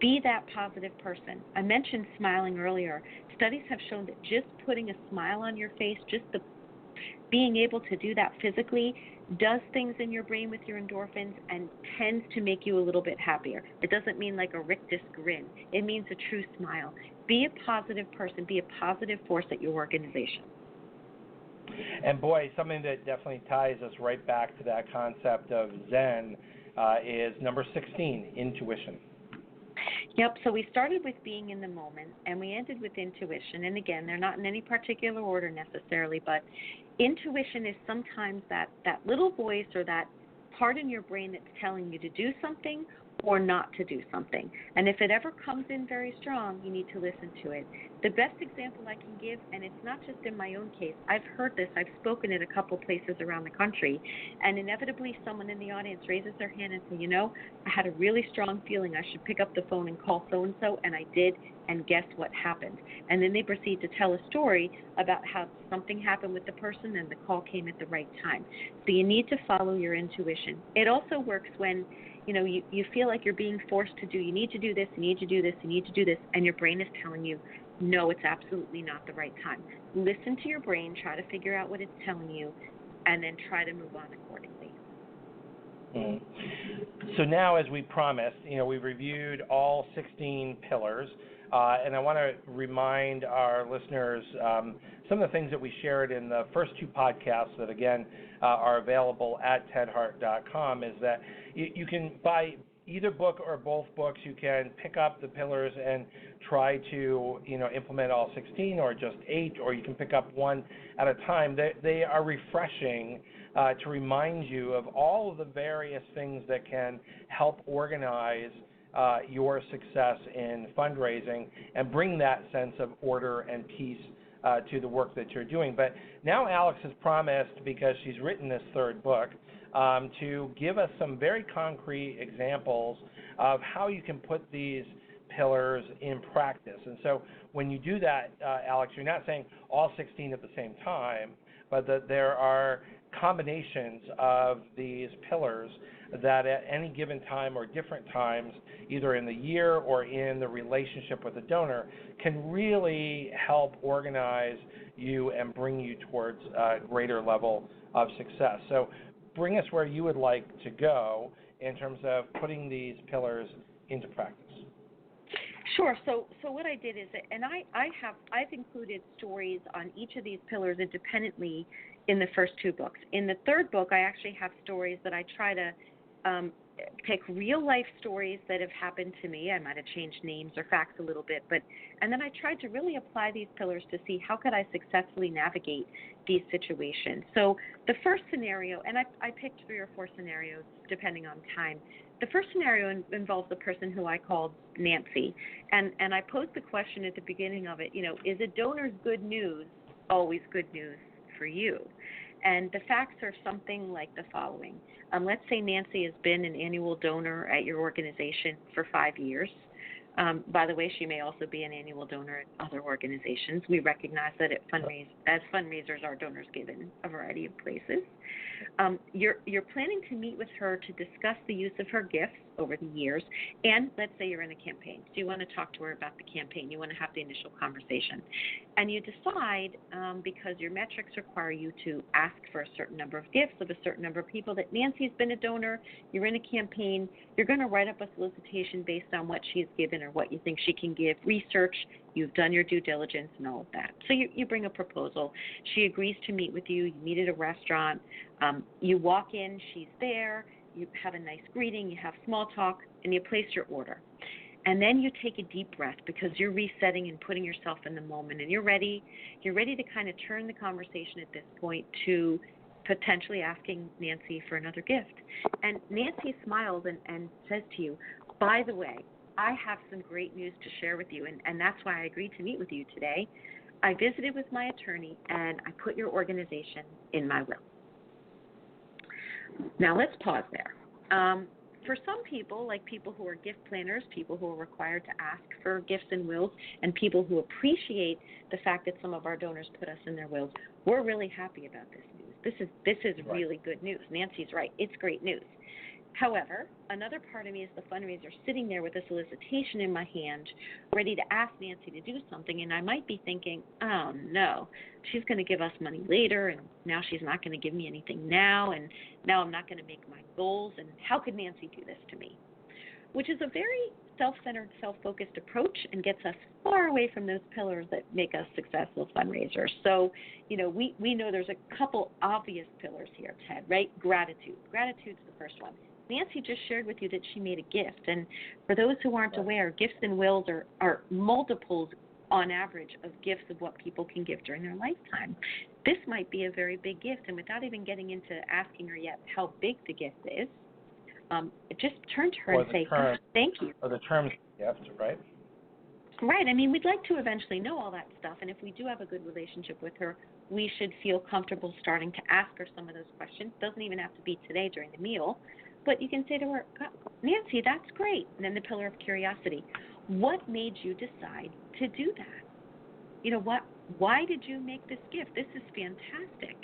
be that positive person. I mentioned smiling earlier. Studies have shown that just putting a smile on your face, just the being able to do that physically, does things in your brain with your endorphins and tends to make you a little bit happier. It doesn't mean like a rictus grin. It means a true smile. Be a positive person. Be a positive force at your organization. And boy, something that definitely ties us right back to that concept of Zen is number 16, intuition. Yep, so we started with being in the moment, and we ended with intuition. And again, they're not in any particular order necessarily, but intuition is sometimes that little voice or that part in your brain that's telling you to do something or not to do something. And if it ever comes in very strong, you need to listen to it. The best example I can give, and it's not just in my own case, I've heard this, I've spoken at a couple places around the country, and inevitably someone in the audience raises their hand and says, I had a really strong feeling I should pick up the phone and call so-and-so, and I did, and guess what happened? And then they proceed to tell a story about how something happened with the person and the call came at the right time. So you need to follow your intuition. It also works when you feel like you're being forced to do, you need to do this, you need to do this, you need to do this, and your brain is telling you, no, it's absolutely not the right time. Listen to your brain, try to figure out what it's telling you, and then try to move on accordingly. So now, as we promised, we've reviewed all 16 pillars, and I want to remind our listeners some of the things that we shared in the first 2 podcasts that, again, are available at tedhart.com, is that you can buy either book or both books. You can pick up the pillars and try to, implement all 16 or just 8, or you can pick up one at a time. They are refreshing to remind you of all of the various things that can help organize your success in fundraising and bring that sense of order and peace to the work that you're doing. But now Alex has promised, because she's written this 3rd book, to give us some very concrete examples of how you can put these pillars in practice. And so when you do that, Alex, you're not saying all 16 at the same time, but that there are combinations of these pillars that at any given time or different times, either in the year or in the relationship with the donor, can really help organize you and bring you towards a greater level of success. So bring us where you would like to go in terms of putting these pillars into practice. Sure. So what I did is, and I've included stories on each of these pillars independently in the first 2 books. In the 3rd book, I actually have stories that I try to pick real life stories that have happened to me. I might have changed names or facts a little bit, and then I tried to really apply these pillars to see how could I successfully navigate these situations. So the first scenario, and I picked 3 or 4 scenarios depending on time. The first scenario involves the person who I called Nancy, and I posed the question at the beginning of it, is a donor's good news always good news for you? And the facts are something like the following. Let's say Nancy has been an annual donor at your organization for 5 years. By the way, she may also be an annual donor at other organizations. We recognize that as fundraisers, our donors give in a variety of places. You're planning to meet with her to discuss the use of her gifts over the years, and let's say you're in a campaign. So you want to talk to her about the campaign. You want to have the initial conversation. And you decide, because your metrics require you to ask for a certain number of gifts of a certain number of people, that Nancy's been a donor, you're in a campaign, you're going to write up a solicitation based on what she's given or what you think she can give, research, you've done your due diligence and all of that. So you bring a proposal. She agrees to meet with you. You meet at a restaurant. You walk in, she's there. You have a nice greeting, you have small talk, and you place your order. And then you take a deep breath because you're resetting and putting yourself in the moment, and you're ready to kind of turn the conversation at this point to potentially asking Nancy for another gift. And Nancy smiles and says to you, by the way, I have some great news to share with you, and that's why I agreed to meet with you today. I visited with my attorney, and I put your organization in my will. Now, let's pause there. For some people, like people who are gift planners, people who are required to ask for gifts and wills, and people who appreciate the fact that some of our donors put us in their wills, we're really happy about this news. This is really good news. Nancy's right. It's great news. However, another part of me is the fundraiser sitting there with a solicitation in my hand, ready to ask Nancy to do something, and I might be thinking, oh, no, she's going to give us money later, and now she's not going to give me anything now, and now I'm not going to make my goals, and how could Nancy do this to me? Which is a very self-centered, self-focused approach and gets us far away from those pillars that make us successful fundraisers. So, we know there's a couple obvious pillars here, Ted, right? Gratitude. Gratitude's the first one. Nancy just shared with you that she made a gift, and for those who aren't aware, gifts and wills are multiples on average of gifts of what people can give during their lifetime. This might be a very big gift, and without even getting into asking her yet how big the gift is, just turn to her and say, thank you. Or the terms of the gift, right? Right. I mean, we'd like to eventually know all that stuff, and if we do have a good relationship with her, we should feel comfortable starting to ask her some of those questions. Doesn't even have to be today during the meal, but you can say to her, Nancy, that's great. And then the pillar of curiosity. What made you decide to do that? You know, why did you make this gift? This is fantastic.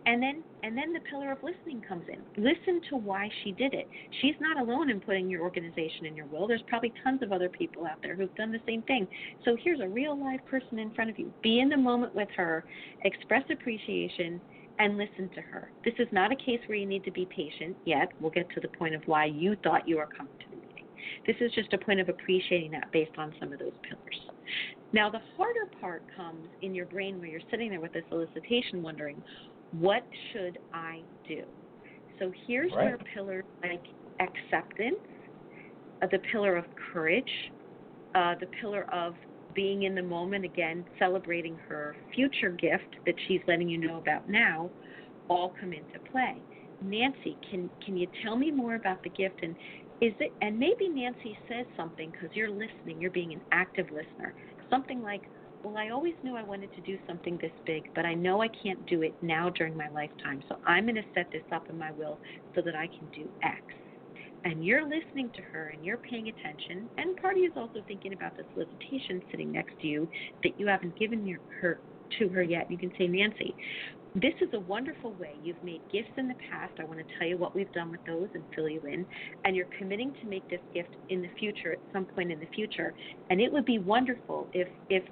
And then the pillar of listening comes in. Listen to why she did it. She's not alone in putting your organization in your will. There's probably tons of other people out there who've done the same thing. So here's a real live person in front of you. Be in the moment with her, express appreciation, and listen to her. This is not a case where you need to be patient yet. We'll get to the point of why you thought you were coming to the meeting. This is just a point of appreciating that based on some of those pillars. Now, the harder part comes in your brain where you're sitting there with a solicitation wondering, what should I do? So here's where pillars like acceptance, the pillar of courage, the pillar of being in the moment, again, celebrating her future gift that she's letting you know about now, all come into play. Nancy, can you tell me more about the gift? And and maybe Nancy says something because you're listening, you're being an active listener. Something like, well, I always knew I wanted to do something this big, but I know I can't do it now during my lifetime, so I'm going to set this up in my will so that I can do X. And you're listening to her and you're paying attention, and part of you is also thinking about the solicitation sitting next to you that you haven't given her to her yet. You can say, Nancy, this is a wonderful way. You've made gifts in the past. I want to tell you what we've done with those and fill you in. And you're committing to make this gift in the future, at some point in the future. And it would be wonderful if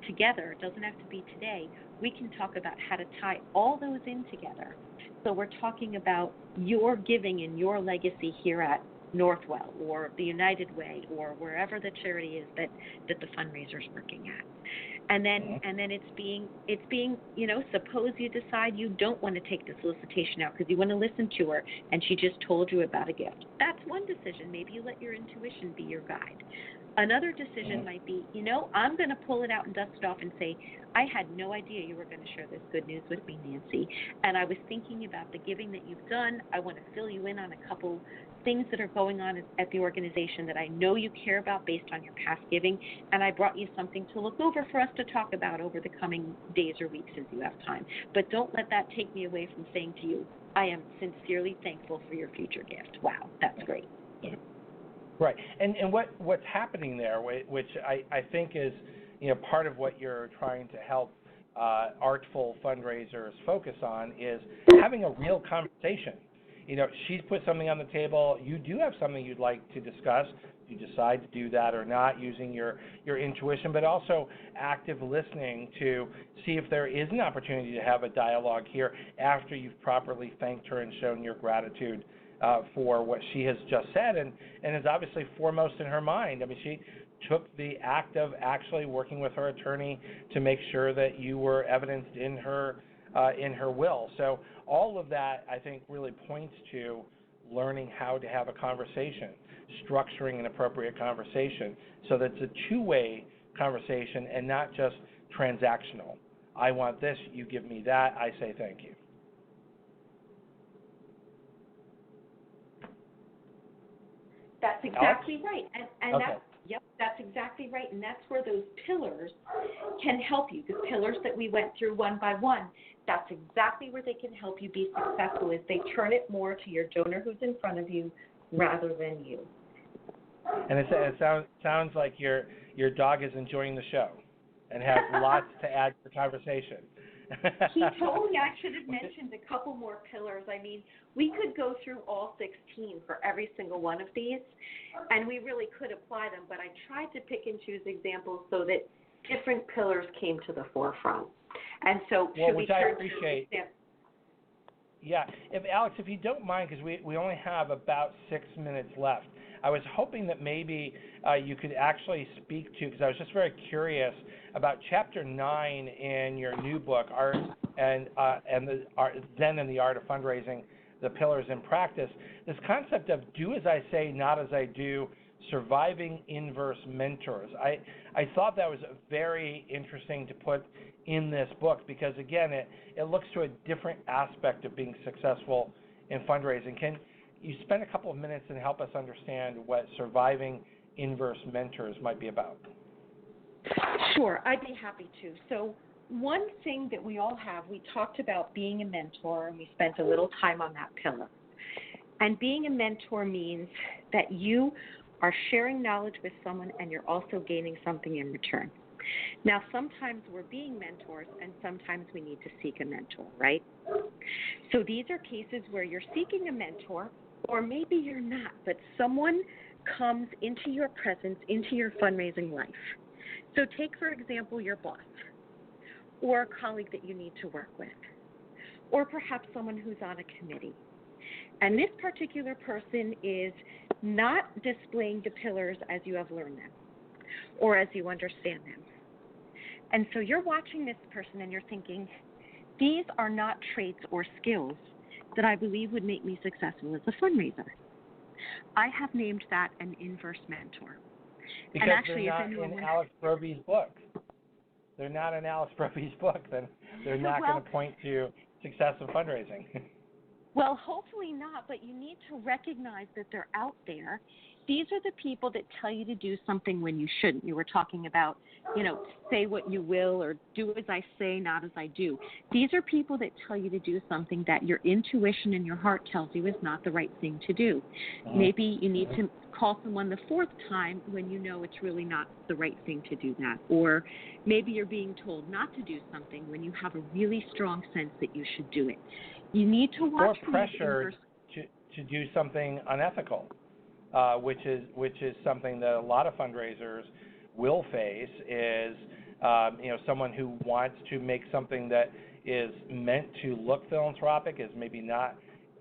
together, it doesn't have to be today, we can talk about how to tie all those in together. So we're talking about your giving and your legacy here at Northwell or the United Way or wherever the charity is that the fundraiser's working at. And then it's being, suppose you decide you don't want to take the solicitation out because you want to listen to her and she just told you about a gift. That's one decision. Maybe you let your intuition be your guide. Another decision might be, I'm going to pull it out and dust it off and say, I had no idea you were going to share this good news with me, Nancy. And I was thinking about the giving that you've done. I want to fill you in on a couple things that are going on at the organization that I know you care about based on your past giving. And I brought you something to look over for us to talk about over the coming days or weeks as you have time. But don't let that take me away from saying to you, I am sincerely thankful for your future gift. Wow, that's great. Yeah. Right, and what's happening there, which I think is part of what you're trying to help artful fundraisers focus on is having a real conversation. She's put something on the table. You do have something you'd like to discuss. You decide to do that or not using your intuition, but also active listening to see if there is an opportunity to have a dialogue here after you've properly thanked her and shown your gratitude for what she has just said and is obviously foremost in her mind. I mean, she took the act of actually working with her attorney to make sure that you were evidenced in her will. So all of that, I think, really points to learning how to have a conversation, structuring an appropriate conversation so that it's a two-way conversation and not just transactional. I want this, you give me that, I say thank you. That's exactly right. And okay. That's exactly right. And that's where those pillars can help you. The pillars that we went through one by one, that's exactly where they can help you be successful is they turn it more to your donor who's in front of you rather than you. And it sounds like your dog is enjoying the show and has lots to add to the conversation. He told me I should have mentioned a couple more pillars. I mean, we could go through all 16 for every single one of these, and we really could apply them, but I tried to pick and choose examples so that different pillars came to the forefront. And so should we turn to examples? Yeah. Alex, if you don't mind, because we only have about 6 minutes left, I was hoping that maybe you could actually speak to, because I was just very curious about Chapter 9 in your new book, Art and Zen and the Art of Fundraising, the Pillars in Practice, this concept of do as I say, not as I do, surviving inverse mentors. I thought that was very interesting to put in this book because, again, it looks to a different aspect of being successful in fundraising. Can you spend a couple of minutes and help us understand what surviving inverse mentors might be about? Sure, I'd be happy to. So one thing that we all have, we talked about being a mentor, and we spent a little time on that pillar. And being a mentor means that you are sharing knowledge with someone and you're also gaining something in return. Now, sometimes we're being mentors and sometimes we need to seek a mentor, right? So these are cases where you're seeking a mentor, or maybe you're not, but someone comes into your presence, into your fundraising life. So take, for example, your boss or a colleague that you need to work with, or perhaps someone who's on a committee. And this particular person is not displaying the pillars as you have learned them or as you understand them. And so you're watching this person and you're thinking, these are not traits or skills that I believe would make me successful as a fundraiser. I have named that an inverse mentor. Because and actually, they're not in Alex Brovey's book. They're not in Alex Brovey's book, then they're not going to point to success in fundraising. Well, hopefully not, but you need to recognize that they're out there. These are the people that tell you to do something when you shouldn't. You were talking about, say what you will or do as I say, not as I do. These are people that tell you to do something that your intuition and your heart tells you is not the right thing to do. Maybe you need to call someone the fourth time when you know it's really not the right thing to do that. Or maybe you're being told not to do something when you have a really strong sense that you should do it. You need to watch or pressure to do something unethical, which is something that a lot of fundraisers will face. Is someone who wants to make something that is meant to look philanthropic is maybe not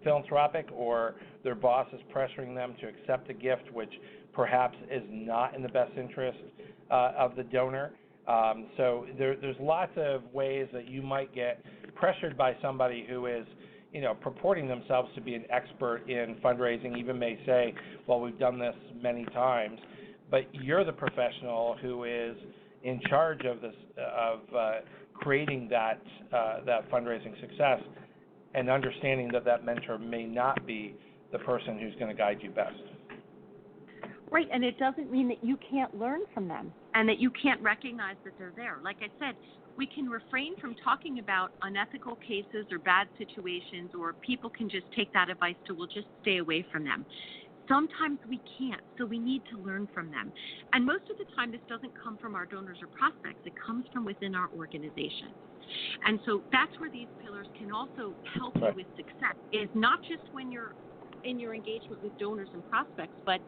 philanthropic, or their boss is pressuring them to accept a gift which perhaps is not in the best interest of the donor. So there's lots of ways that you might get pressured by somebody who is, purporting themselves to be an expert in fundraising, even may say, well, we've done this many times, but you're the professional who is in charge of this, creating that fundraising success, and understanding that mentor may not be the person who's going to guide you best. Right, and it doesn't mean that you can't learn from them and that you can't recognize that they're there. Like I said, we can refrain from talking about unethical cases or bad situations, or people can just take that advice to, we'll just stay away from them. Sometimes we can't, so we need to learn from them. And most of the time, this doesn't come from our donors or prospects. It comes from within our organization. And so that's where these pillars can also help you with success, is not just when you're in your engagement with donors and prospects, but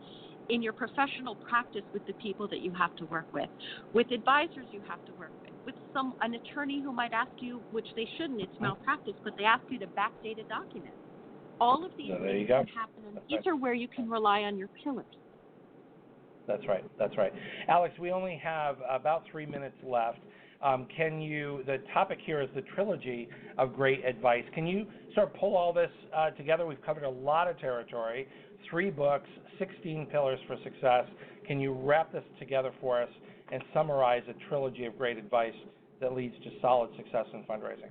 in your professional practice with the people that you have to work with advisors you have to work with an attorney who might ask you, which they shouldn't, it's malpractice, but they ask you to backdate a document. All of these things can happen, and these are where you can rely on your pillars. That's right. Alex, we only have about 3 minutes left. The topic here is the trilogy of great advice. Can you sort of pull all this together? We've covered a lot of territory, 3 books, 16 pillars for success. Can you wrap this together for us and summarize a trilogy of great advice that leads to solid success in fundraising?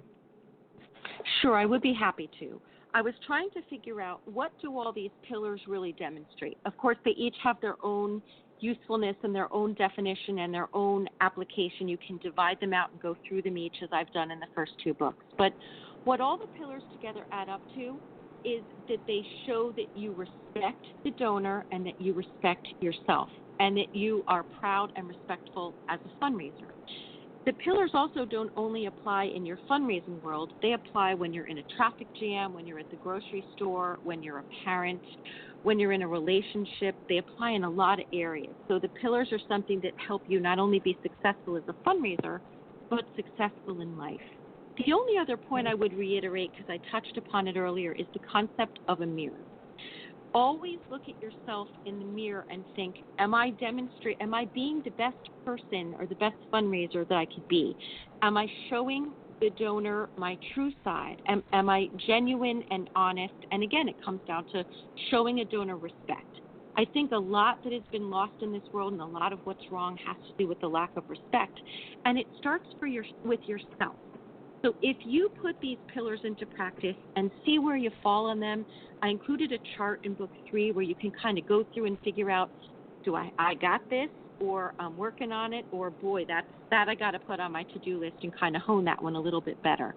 Sure, I would be happy to. I was trying to figure out, what do all these pillars really demonstrate? Of course, they each have their own usefulness and their own definition and their own application. You can divide them out and go through them each, as I've done in the first 2 books. But what all the pillars together add up to is that they show that you respect the donor and that you respect yourself, and that you are proud and respectful as a fundraiser. The pillars also don't only apply in your fundraising world. They apply when you're in a traffic jam, when you're at the grocery store, when you're a parent, when you're in a relationship. They apply in a lot of areas. So the pillars are something that help you not only be successful as a fundraiser, but successful in life. The only other point I would reiterate, because I touched upon it earlier, is the concept of a mirror. Always look at yourself in the mirror and think, am I being the best person or the best fundraiser that I could be? Am I showing the donor my true side? Am I genuine and honest? And again, it comes down to showing a donor respect. I think a lot that has been lost in this world, and a lot of what's wrong, has to do with the lack of respect. And it starts with yourself. So if you put these pillars into practice and see where you fall on them, I included a chart in book 3 where you can kind of go through and figure out, I got this, or I'm working on it, or boy, that I got to put on my to-do list and kind of hone that one a little bit better.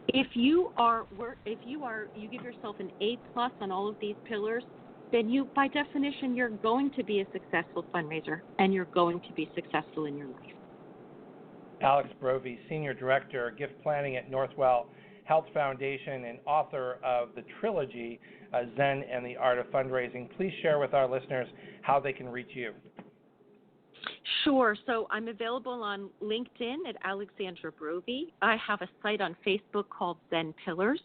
If you give yourself an A+ on all of these pillars, then you, by definition, you're going to be a successful fundraiser and you're going to be successful in your life. Alex Brovey, Senior Director, Gift Planning at Northwell Health Foundation and author of the Trilogy, Zen and the Art of Fundraising. Please share with our listeners how they can reach you. Sure. So I'm available on LinkedIn at Alexandra Brovey. I have a site on Facebook called Zen Pillars.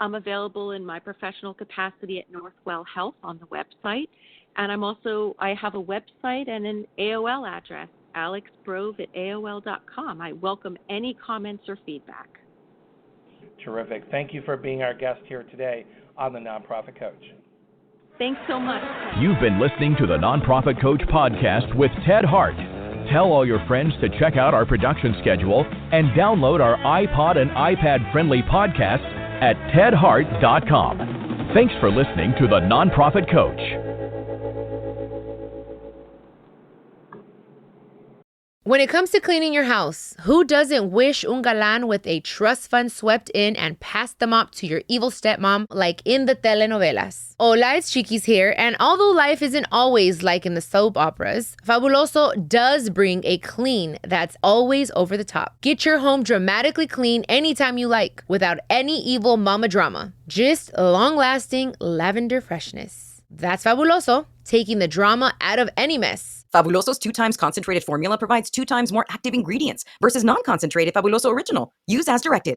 I'm available in my professional capacity at Northwell Health on the website. And I have a website and an AOL address, alexbrove@aol.com. I welcome any comments or feedback. Terrific. Thank you for being our guest here today on The Nonprofit Coach. Thanks so much. You've been listening to the Nonprofit Coach podcast with Ted Hart. Tell all your friends to check out our production schedule and download our iPod and iPad-friendly podcast at tedhart.com. Thanks for listening to the Nonprofit Coach. When it comes to cleaning your house, who doesn't wish un galán with a trust fund swept in and passed the mop to your evil stepmom like in the telenovelas? Hola, it's Chiquis here, and although life isn't always like in the soap operas, Fabuloso does bring a clean that's always over the top. Get your home dramatically clean anytime you like, without any evil mama drama. Just long-lasting lavender freshness. That's Fabuloso, taking the drama out of any mess. Fabuloso's 2 times concentrated formula provides 2 times more active ingredients versus non-concentrated Fabuloso Original. Use as directed.